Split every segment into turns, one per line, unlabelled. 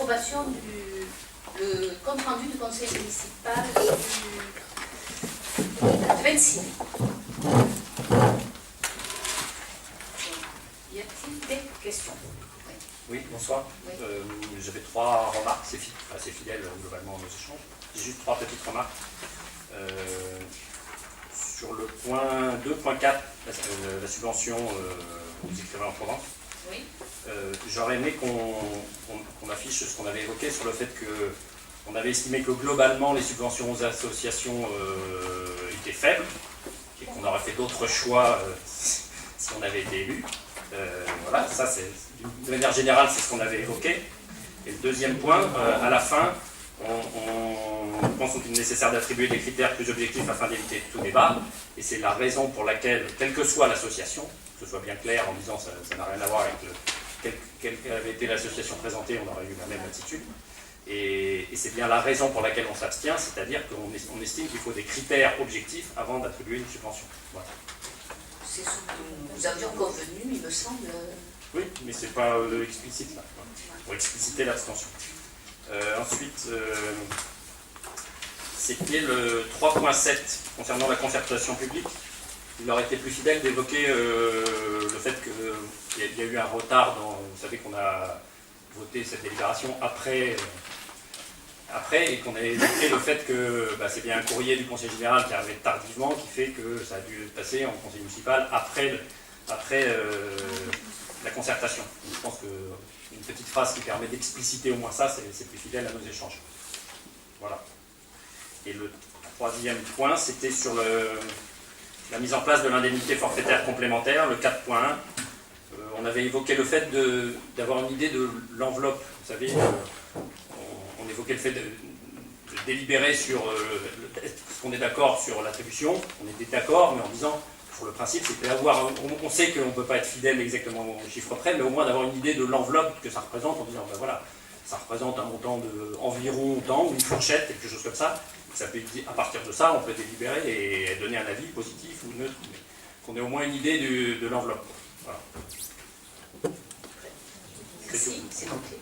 l'approbation le compte rendu du conseil municipal du 26 mai. Y a-t-il des questions?
Oui, bonsoir.
Oui.
J'avais 3 remarques, c'est fidèle globalement à nos échanges. J'ai juste 3 petites remarques. Sur le point 2.4, la subvention aux écrivains en Provence,
Oui.
j'aurais aimé qu'on affiche ce qu'on avait évoqué sur le fait qu'on avait estimé que globalement les subventions aux associations étaient faibles et qu'on aurait fait d'autres choix si on avait été élu. Voilà, ça c'est d'une manière générale, c'est ce qu'on avait évoqué. Et le deuxième point, à la fin, on pense qu'il est nécessaire d'attribuer des critères plus objectifs afin d'éviter tout débat. Et c'est la raison pour laquelle, quelle que soit l'association, que ce soit bien clair en disant ça n'a rien à voir avec quelle avait été l'association présentée, on aurait eu la même attitude. Et c'est bien la raison pour laquelle on s'abstient, c'est-à-dire qu'on estime qu'il faut des critères objectifs avant d'attribuer une subvention. Voilà.
C'est ce que nous avions convenu, il me semble.
Oui, mais c'est pas explicite là, pour expliciter l'abstention. Ensuite, c'était le 3.7 concernant la concertation publique. Il aurait été plus fidèle d'évoquer le fait qu'il y a eu un retard dans. Vous savez qu'on a voté cette délibération après et qu'on a évoqué le fait que c'est bien un courrier du Conseil général qui arrivait tardivement qui fait que ça a dû passer en Conseil municipal après la concertation. Donc, je pense qu'une petite phrase qui permet d'expliciter au moins ça, c'est plus fidèle à nos échanges. Voilà. Et le troisième point, c'était sur la mise en place de l'indemnité forfaitaire complémentaire, le 4.1. On avait évoqué le fait d'avoir une idée de l'enveloppe. Vous savez, on évoquait le fait de délibérer sur est-ce qu'on est d'accord sur l'attribution. On était d'accord, mais en disant, pour le principe, c'était d'avoir, on sait qu'on ne peut pas être fidèle exactement au chiffre près, mais au moins d'avoir une idée de l'enveloppe que ça représente, en disant, voilà, ça représente un montant de environ autant, ou une fourchette, quelque chose comme ça. Ça peut, à partir de ça, on peut délibérer et donner un avis positif ou neutre, mais qu'on ait au moins une idée de l'enveloppe. Voilà.
Merci, c'est noté.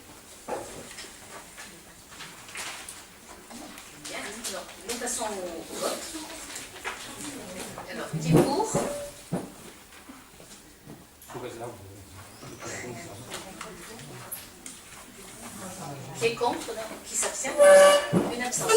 Bien, alors, nous passons au vote. Alors, qui est pour? Qui est contre? Qui s'abstient? Une abstention.